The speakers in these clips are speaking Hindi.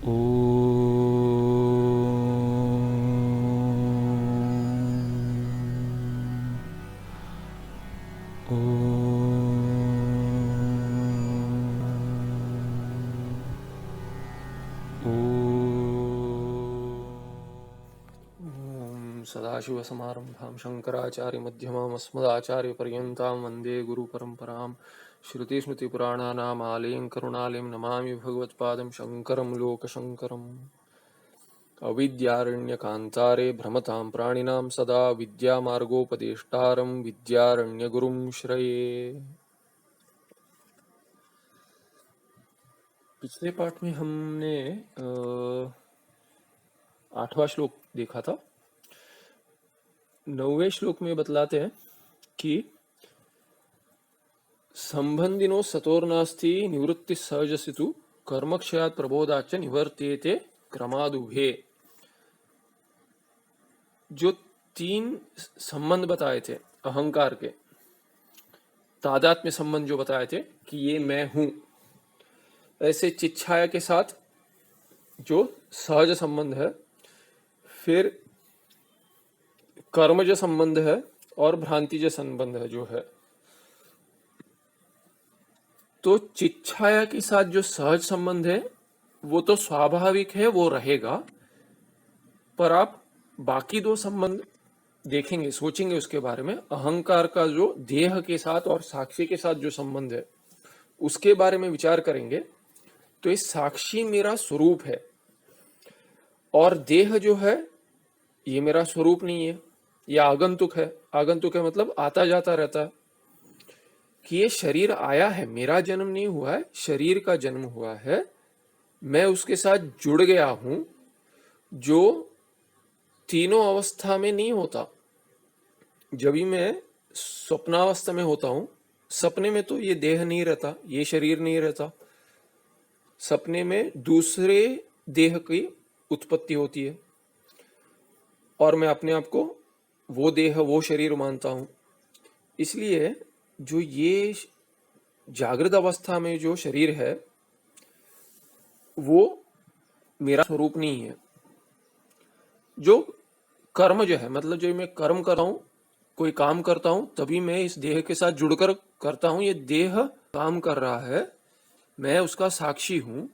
ओ सदाशिवसमारम्भां शङ्कराचार्यमध्यमाम् अस्मदाचार्यपर्यन्तां वन्दे गुरुपरम्परां श्रुतिस्मृतिपुराणानाम् आलयं करुणालयं नमामि भगवत्पादं शङ्करं लोकशङ्करम् अविद्यारण्यकान्तारे भ्रमतां प्राणिनां सदा विद्यामार्गोपदेष्टारं विद्यारण्यगुरुं श्रये। पिछले पाठ में हमने 8वां श्लोक देखा था। 9वें श्लोक में बतलाते हैं कि संबंधिनो सतोर्नास्ति निवृत्ति सहजसितु कर्मक्षयात् प्रबोधाच्च निवर्तेते क्रमादुभे। जो 3 संबंध बताए थे अहंकार के, तादात्म्य संबंध जो बताए थे कि ये मैं हूं, ऐसे चिच्छाया के साथ जो सहज संबंध है, फिर कर्मज संबंध है और भ्रांतिज संबंध है जो है। तो चिच्छाया के साथ जो सहज संबंध है वो तो स्वाभाविक है, वो रहेगा, पर आप बाकी 2 संबंध देखेंगे, सोचेंगे उसके बारे में। अहंकार का जो देह के साथ और साक्षी के साथ जो संबंध है उसके बारे में विचार करेंगे तो ये साक्षी मेरा स्वरूप है और देह जो है ये मेरा स्वरूप नहीं है, ये आगंतुक है। आगंतुक है मतलब आता जाता रहता है, कि ये शरीर आया है, मेरा जन्म नहीं हुआ है, शरीर का जन्म हुआ है, मैं उसके साथ जुड़ गया हूं, जो तीनों अवस्था में नहीं होता। जब भी मैं स्वप्नावस्था में होता हूं, सपने में तो ये देह नहीं रहता, ये शरीर नहीं रहता, सपने में दूसरे देह की उत्पत्ति होती है और मैं अपने आप को वो देह वो शरीर मानता हूं। इसलिए जो ये जागृत अवस्था में जो शरीर है वो मेरा स्वरूप नहीं है। जो कर्म जो है मतलब जो मैं कर्म कर रहा हूं, कोई काम करता हूं, तभी मैं इस देह के साथ जुड़कर करता हूं। ये देह काम कर रहा है, मैं उसका साक्षी हूं,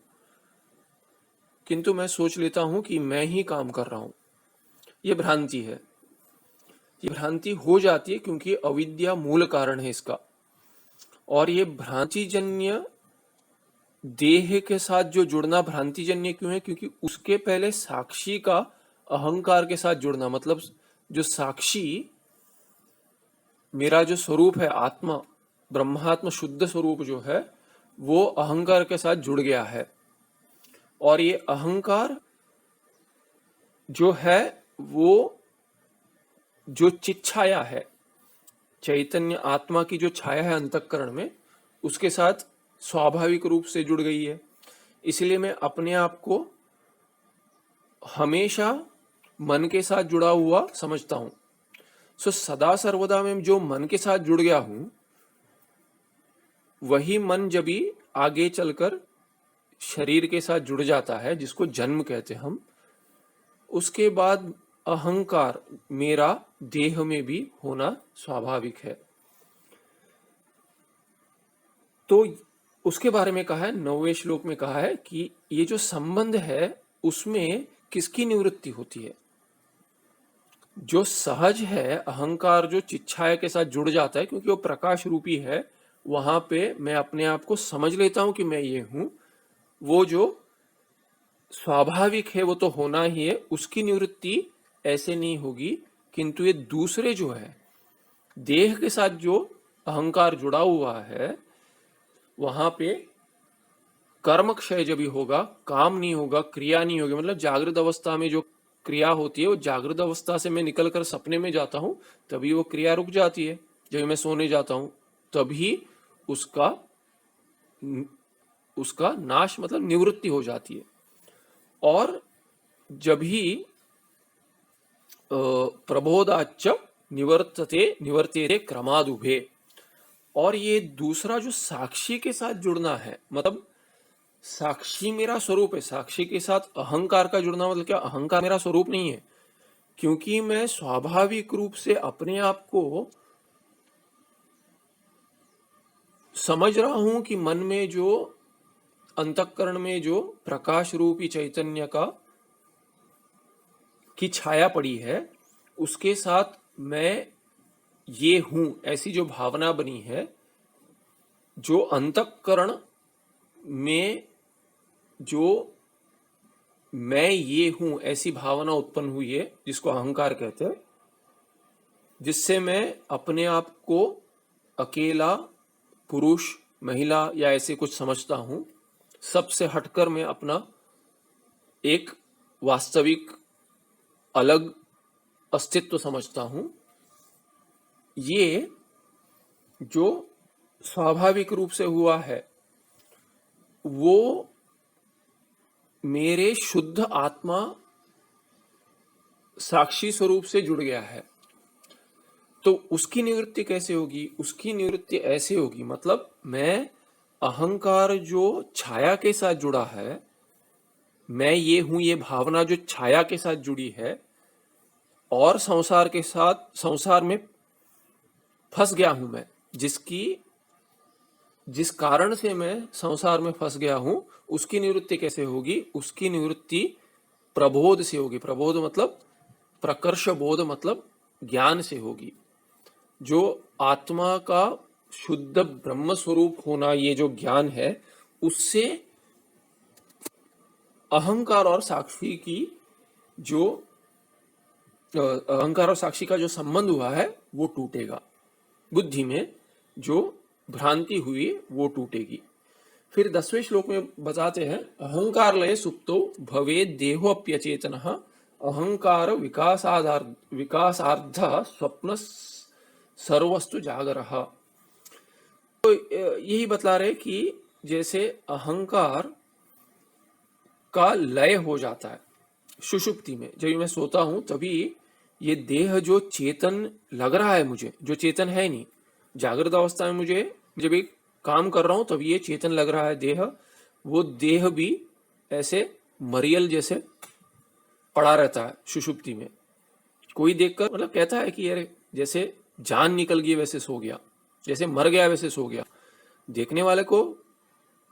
किंतु मैं सोच लेता हूं कि मैं ही काम कर रहा हूं। ये भ्रांति है। ये भ्रांति हो जाती है क्योंकि अविद्या मूल कारण है इसका। और ये भ्रांतिजन्य देह के साथ जो जुड़ना भ्रांतिजन्य क्यों है? क्योंकि उसके पहले साक्षी का अहंकार के साथ जुड़ना, मतलब जो साक्षी मेरा जो स्वरूप है, आत्मा ब्रह्मात्म शुद्ध स्वरूप जो है, वो अहंकार के साथ जुड़ गया है। और ये अहंकार जो है वो जो चिच्छाया है, चैतन्य आत्मा की जो छाया है अंतःकरण में, उसके साथ स्वाभाविक रूप से जुड़ गई है। इसलिए मैं अपने आप को हमेशा मन के साथ जुड़ा हुआ समझता हूं। सदा सर्वदा में जो मन के साथ जुड़ गया हूं, वही मन जब भी आगे चलकर शरीर के साथ जुड़ जाता है, जिसको जन्म कहते हैं हम, उसके बाद अहंकार मेरा देह में भी होना स्वाभाविक है। तो उसके बारे में कहा है, 9वें श्लोक में कहा है कि ये जो संबंध है उसमें किसकी निवृत्ति होती है? जो सहज है अहंकार, जो चिच्छाया के साथ जुड़ जाता है क्योंकि वो प्रकाश रूपी है, वहां पे मैं अपने आप को समझ लेता हूं कि मैं ये हूं। वो जो स्वाभाविक है वो तो होना ही है, उसकी निवृत्ति ऐसे नहीं होगी। किंतु ये दूसरे जो है देह के साथ जो अहंकार जुड़ा हुआ है, वहां पे कर्म क्षय जब भी होगा, काम नहीं होगा, क्रिया नहीं होगी। मतलब जागृत अवस्था में जो क्रिया होती है, वो जागृत अवस्था से मैं निकलकर सपने में जाता हूं, तभी वो क्रिया रुक जाती है। जब मैं सोने जाता हूं तभी उसका नाश मतलब निवृत्ति हो जाती है। और जब ही प्रबोधाच्च निवर्तेते क्रमादुभे। और ये दूसरा जो साक्षी के साथ जुड़ना है, मतलब साक्षी मेरा स्वरूप है। साक्षी के साथ अहंकार का जुड़ना मतलब क्या? अहंकार मेरा स्वरूप नहीं है, क्योंकि मैं स्वाभाविक रूप से अपने आप को समझ रहा हूं कि मन में जो, अंतःकरण में जो प्रकाश रूपी चैतन्य का की छाया पड़ी है, उसके साथ मैं ये हूं, ऐसी जो भावना बनी है, जो अंतःकरण में जो मैं ये हूं ऐसी भावना उत्पन्न हुई है, जिसको अहंकार कहते हैं, जिससे मैं अपने आप को अकेला, पुरुष, महिला या ऐसे कुछ समझता हूं। सबसे हटकर मैं अपना एक वास्तविक अलग अस्तित्व समझता हूं। ये जो स्वाभाविक रूप से हुआ है, वो मेरे शुद्ध आत्मा साक्षी स्वरूप से जुड़ गया है। तो उसकी निवृत्ति कैसे होगी? उसकी निवृत्ति ऐसे होगी, मतलब मैं अहंकार जो छाया के साथ जुड़ा है, मैं ये हूं ये भावना जो छाया के साथ जुड़ी है, और संसार के साथ, संसार में फंस गया हूं मैं, जिस कारण से मैं संसार में फंस गया हूं, उसकी निवृत्ति कैसे होगी? उसकी निवृत्ति प्रबोध से होगी। प्रबोध मतलब प्रकर्ष बोध, मतलब ज्ञान से होगी। जो आत्मा का शुद्ध ब्रह्म स्वरूप होना, ये जो ज्ञान है, उससे अहंकार और साक्षी की जो अहंकार और साक्षी का जो संबंध हुआ है, वो टूटेगा। बुद्धि में जो भ्रांति हुई वो टूटेगी। फिर 10वें श्लोक में बताते हैं, अहंकार लय सुप्तो भवेद देहोप्यचेतनः अहंकार विकासार्ध स्वप्न सर्वस्तु जागरः। तो यही बतला रहे कि जैसे अहंकार का लय हो जाता है सुषुप्ति में, जब मैं सोता हूं तभी ये देह जो चेतन लग रहा है मुझे, जो चेतन है नहीं, जागृत अवस्था में मुझे जब एक काम कर रहा हूं तभी ये चेतन लग रहा है देह, वो देह भी ऐसे मरियल जैसे पड़ा रहता है सुषुप्ति में। कोई देखकर मतलब कहता है कि यार जैसे जान निकल गई वैसे सो गया, जैसे मर गया वैसे सो गया। देखने वाले को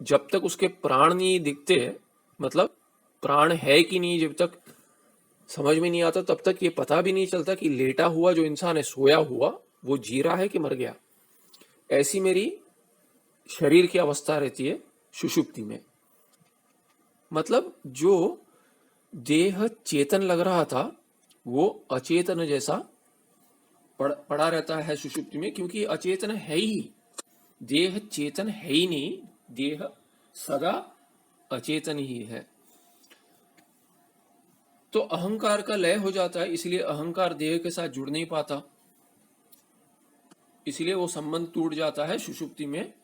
जब तक उसके प्राण नहीं दिखते, मतलब प्राण है कि नहीं जब तक समझ में नहीं आता, तब तक ये पता भी नहीं चलता कि लेटा हुआ जो इंसान है, सोया हुआ, वो जी रहा है कि मर गया। ऐसी मेरी शरीर की अवस्था रहती है सुषुप्ति में। मतलब जो देह चेतन लग रहा था वो अचेतन जैसा पड़ा रहता है सुषुप्ति में, क्योंकि अचेतन है ही, देह चेतन है ही नहीं, देह सदा अचेतन ही है। तो अहंकार का लय हो जाता है, इसलिए अहंकार देह के साथ जुड़ नहीं पाता, इसलिए वो संबंध टूट जाता है सुषुप्ति में।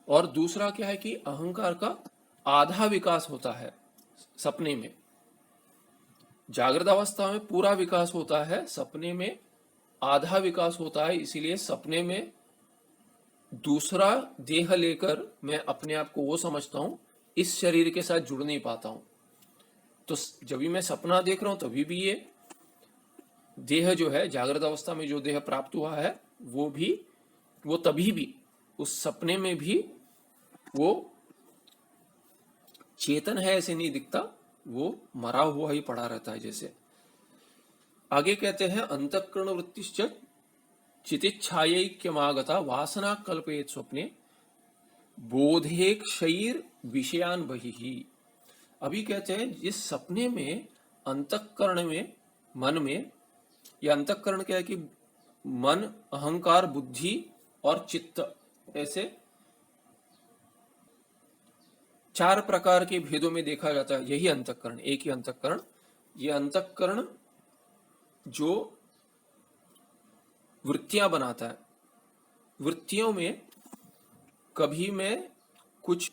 और दूसरा क्या है कि अहंकार का आधा विकास होता है सपने में। जागृत अवस्था में पूरा विकास होता है, सपने में आधा विकास होता है, इसीलिए सपने में दूसरा देह लेकर मैं अपने आप को वो समझता हूं, इस शरीर के साथ जुड़ नहीं पाता हूं। तो जब भी मैं सपना देख रहा हूं तभी भी ये देह जो है, जागृत अवस्था में जो देह प्राप्त हुआ है, वो तभी भी उस सपने में भी वो चेतन है ऐसे नहीं दिखता, वो मरा हुआ ही पड़ा रहता है जैसे। आगे कहते हैं, अंतःकरण वृत्तिश्च चितिच्छायैक्यमागता वासना कल्पयेत स्वप्ने बोधे क्षैर विषयान बहिः। अभी कहते हैं जिस सपने में अंतःकरण में, मन में, या अंतःकरण क्या है कि मन, अहंकार, बुद्धि और चित्त, ऐसे 4 प्रकार के भेदों में देखा जाता है। यही अंतःकरण, एक ही अंतःकरण। ये अंतःकरण जो वृत्तियां बनाता है, वृत्तियों में कभी मैं कुछ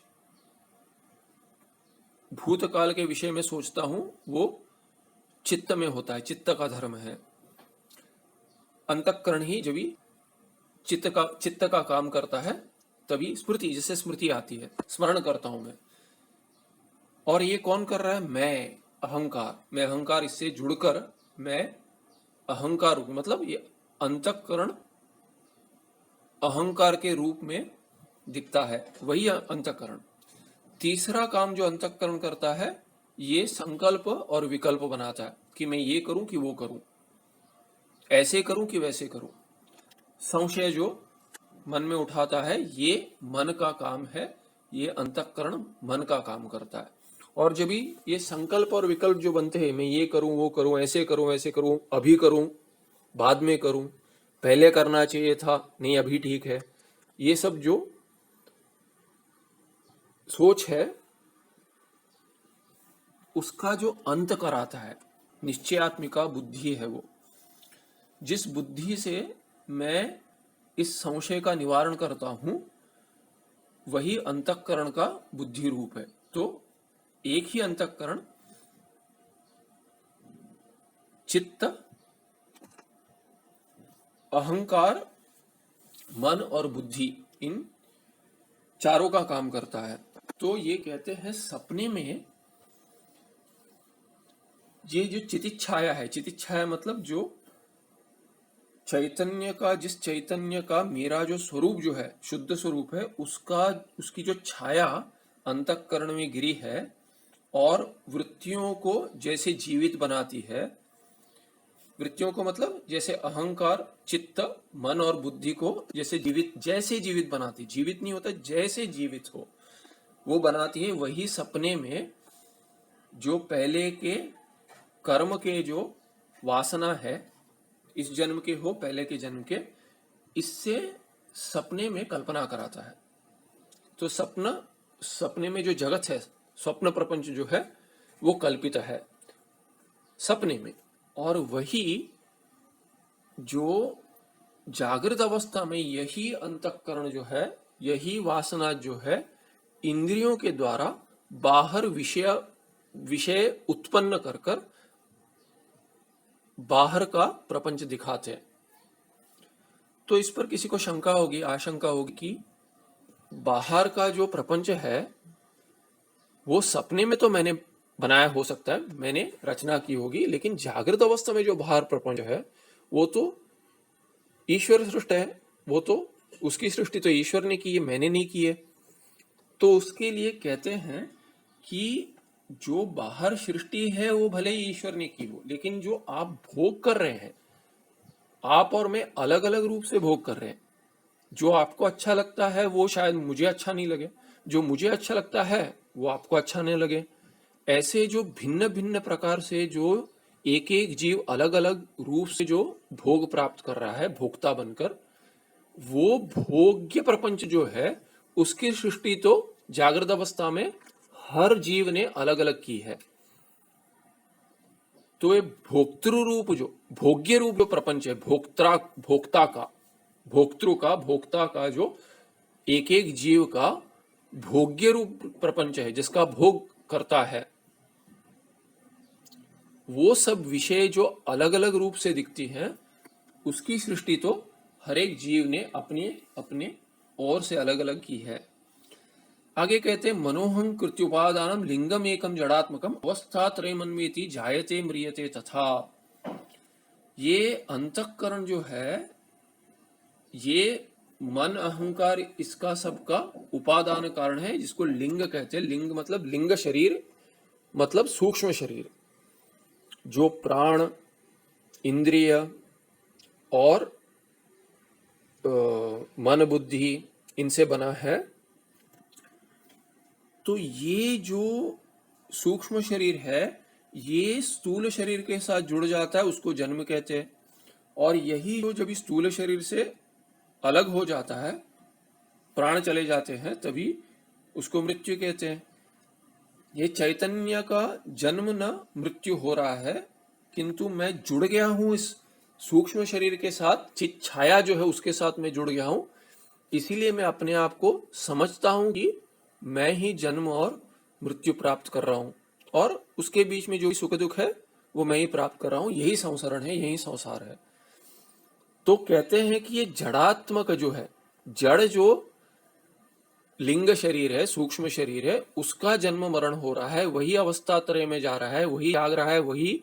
भूतकाल के विषय में सोचता हूं, वो चित्त में होता है, चित्त का धर्म है। अंतःकरण ही जब भी चित्त का काम करता है तभी स्मृति, जिससे स्मृति आती है, स्मरण करता हूं मैं। और ये कौन कर रहा है? मैं, अहंकार। मैं अहंकार, इससे जुड़कर मैं अहंकार हूं, मतलब ये अंतःकरण अहंकार के रूप में दिखता है, वही अंतःकरण। तीसरा काम जो अंतःकरण करता है, ये संकल्प और विकल्प बनाता है कि मैं ये करूं कि वो करूं, ऐसे करूं कि वैसे करूं। संशय जो मन में उठाता है, ये मन का काम है, ये अंतःकरण मन का काम करता है। और जब भी ये संकल्प और विकल्प जो बनते हैं, मैं ये करूं वो करूं, ऐसे करूं वैसे करूं, अभी करूं बाद में करूं, पहले करना चाहिए था, नहीं अभी ठीक है, ये सब जो सोच है उसका जो अंत कराता है, निश्चयात्मिका बुद्धि है वो। जिस बुद्धि से मैं इस संशय का निवारण करता हूं, वही अंतःकरण का बुद्धि रूप है। तो एक ही अंतःकरण चित्त, अहंकार, मन और बुद्धि, इन चारों का काम करता है। तो ये कहते हैं सपने में ये जो चितिच्छाया है, चितिच्छाया मतलब जो चैतन्य का, जिस चैतन्य का मेरा जो स्वरूप जो है, शुद्ध स्वरूप है, उसका, उसकी जो छाया अंतःकरण में गिरी है और वृत्तियों को जैसे जीवित बनाती है, वृत्तियों को मतलब जैसे अहंकार, चित्त, मन और बुद्धि को जैसे जीवित बनाती, जीवित नहीं होता, जैसे जीवित हो वो बनाती है, वही सपने में जो पहले के कर्म के जो वासना है, इस जन्म के हो पहले के जन्म के, इससे सपने में कल्पना कराता है। तो सपने में जो जगत है, स्वप्न प्रपंच जो है वो कल्पित है सपने में। और वही जो जागृत अवस्था में यही अंतःकरण जो है, यही वासना जो है, इंद्रियों के द्वारा बाहर विषय उत्पन्न कर कर बाहर का प्रपंच दिखाते हैं। तो इस पर किसी को शंका होगी, आशंका होगी कि बाहर का जो प्रपंच है वो सपने में तो मैंने बनाया हो सकता है, मैंने रचना की होगी, लेकिन जागृत अवस्था में जो बाहर प्रपंच है वो तो ईश्वर सृष्ट है, वो तो उसकी सृष्टि तो ईश्वर ने की है, मैंने नहीं की है। तो उसके लिए कहते हैं कि जो बाहर सृष्टि है वो भले ही ईश्वर ने की हो, लेकिन जो आप भोग कर रहे हैं, आप और मैं अलग अलग रूप से भोग कर रहे हैं। जो आपको अच्छा लगता है वो शायद मुझे अच्छा नहीं लगे, जो मुझे अच्छा लगता है वो आपको अच्छा नहीं लगे। ऐसे जो भिन्न भिन्न प्रकार से जो एक एक जीव अलग अलग रूप से जो भोग प्राप्त कर रहा है भोक्ता बनकर, वो भोग्य प्रपंच जो है उसकी सृष्टि तो जागृत अवस्था में हर जीव ने अलग अलग की है। तो ये भोक्तृ रूप जो भोग्य रूप जो प्रपंच है, भोक्ता का जो एक एक जीव का भोग्य रूप प्रपंच है, जिसका भोग करता है, वो सब विषय जो अलग अलग रूप से दिखती हैं, उसकी सृष्टि तो हर एक जीव ने अपने अपने ओर से अलग अलग की है। आगे कहते हैं मनोहं कृत्युपादानम लिंगम एकम जड़ात्मकम अवस्था त्रयमन्वेति जायते म्रियते तथा। ये अंतःकरण जो है, ये मन अहंकार, इसका सबका उपादान कारण है, जिसको लिंग कहते हैं। लिंग मतलब लिंग शरीर, मतलब सूक्ष्म शरीर, जो प्राण, इंद्रिय और मन बुद्धि इनसे बना है। तो ये जो सूक्ष्म शरीर है, ये स्थूल शरीर के साथ जुड़ जाता है, उसको जन्म कहते हैं। और यही जो जब स्थूल शरीर से अलग हो जाता है, प्राण चले जाते हैं, तभी उसको मृत्यु कहते हैं। ये चैतन्य का जन्म न मृत्यु हो रहा है, किंतु मैं जुड़ गया हूं इस सूक्ष्म शरीर के साथ, चित छाया जो है उसके साथ मैं जुड़ गया हूं। इसीलिए मैं अपने आप को समझता हूं कि मैं ही जन्म और मृत्यु प्राप्त कर रहा हूं, और उसके बीच में जो सुख दुख है वो मैं ही प्राप्त कर रहा हूं। यही संसरण है, यही संसार है। तो कहते हैं कि ये जड़ात्मक जो है, जड़ जो लिंग शरीर है, सूक्ष्म शरीर है, उसका जन्म मरण हो रहा है, वही अवस्था त्रय में जा रहा है, वही जाग रहा है, वही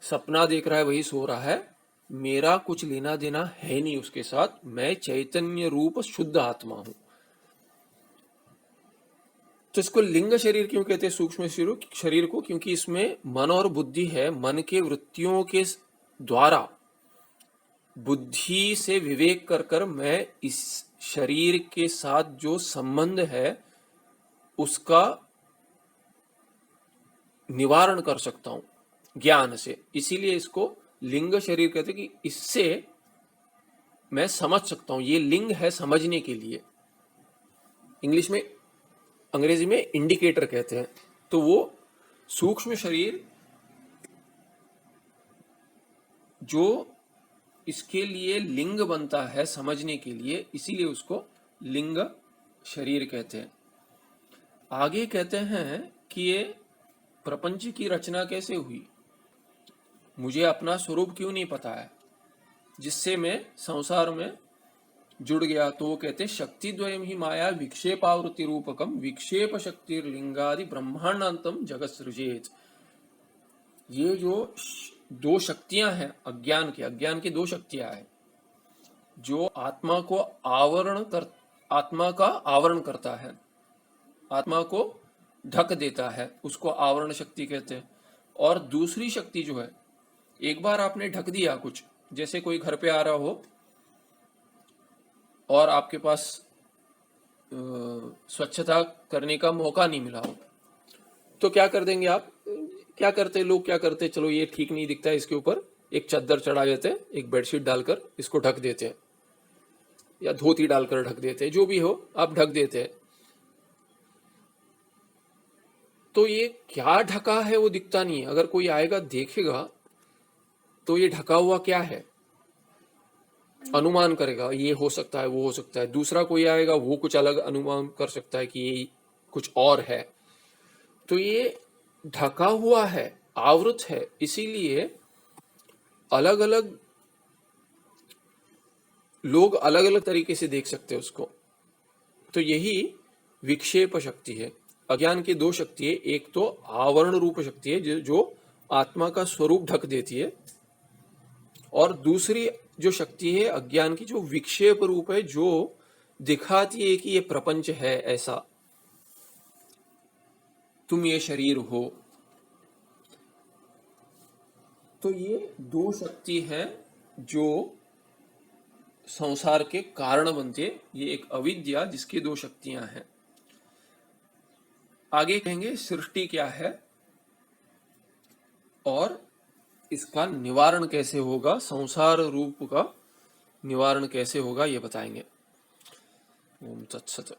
सपना देख रहा है, वही सो रहा है। मेरा कुछ लेना देना है नहीं उसके साथ, मैं चैतन्य रूप शुद्ध आत्मा हूं। तो इसको लिंग शरीर क्यों कहते हैं, सूक्ष्म शरीर को? क्योंकि इसमें मन और बुद्धि है। मन के वृत्तियों के द्वारा बुद्धि से विवेक कर कर मैं इस शरीर के साथ जो संबंध है उसका निवारण कर सकता हूं ज्ञान से। इसीलिए इसको लिंग शरीर कहते हैं कि इससे मैं समझ सकता हूं। ये लिंग है समझने के लिए। इंग्लिश में, अंग्रेजी में इंडिकेटर कहते हैं। तो वो सूक्ष्म शरीर जो इसके लिए लिंग बनता है समझने के लिए, इसीलिए उसको लिंग शरीर कहते हैं। आगे कहते हैं कि ये प्रपंच की रचना कैसे हुई, मुझे अपना स्वरूप क्यों नहीं पता है जिससे मैं संसार में जुड़ गया। तो वो कहते हैं शक्ति द्वयम ही माया विक्षेपावृत्ति रूपकम विक्षेप शक्ति लिंगादि ब्रह्मांडांतम जगत सृजेत। ये जो दो शक्तियां हैं अज्ञान की दो शक्तियां हैं जो आत्मा का आवरण करता है, आत्मा को ढक देता है, उसको आवरण शक्ति कहते हैं। और दूसरी शक्ति जो है, एक बार आपने ढक दिया कुछ, जैसे कोई घर पे आ रहा हो और आपके पास स्वच्छता करने का मौका नहीं मिला हो, तो क्या कर देंगे आप? क्या करते लोग, क्या करते, चलो ये ठीक नहीं दिखता है, इसके ऊपर एक चादर चढ़ा देते हैं, एक बेडशीट डालकर इसको ढक देते हैं, या धोती डालकर ढक देते हैं, जो भी हो आप ढक देते हैं। तो ये क्या ढका है वो दिखता नहीं है। अगर कोई आएगा देखेगा तो ये ढका हुआ क्या है अनुमान करेगा, ये हो सकता है, वो हो सकता है। दूसरा कोई आएगा वो कुछ अलग अनुमान कर सकता है कि ये कुछ और है। तो ये ढका हुआ है, आवृत है, इसीलिए अलग अलग लोग अलग अलग तरीके से देख सकते हैं उसको। तो यही विक्षेप शक्ति है। अज्ञान की दो शक्ति है, एक तो आवरण रूप शक्ति है जो आत्मा का स्वरूप ढक देती है, और दूसरी जो शक्ति है अज्ञान की जो विक्षेप रूप है, जो दिखाती है कि ये प्रपंच है ऐसा, तुम ये शरीर हो। तो ये दो शक्ति है जो संसार के कारण बनते हैं। ये एक अविद्या जिसकी दो शक्तियां हैं। आगे कहेंगे सृष्टि क्या है और इसका निवारण कैसे होगा, संसार रूप का निवारण कैसे होगा, ये बताएंगे। ओम तत्सत।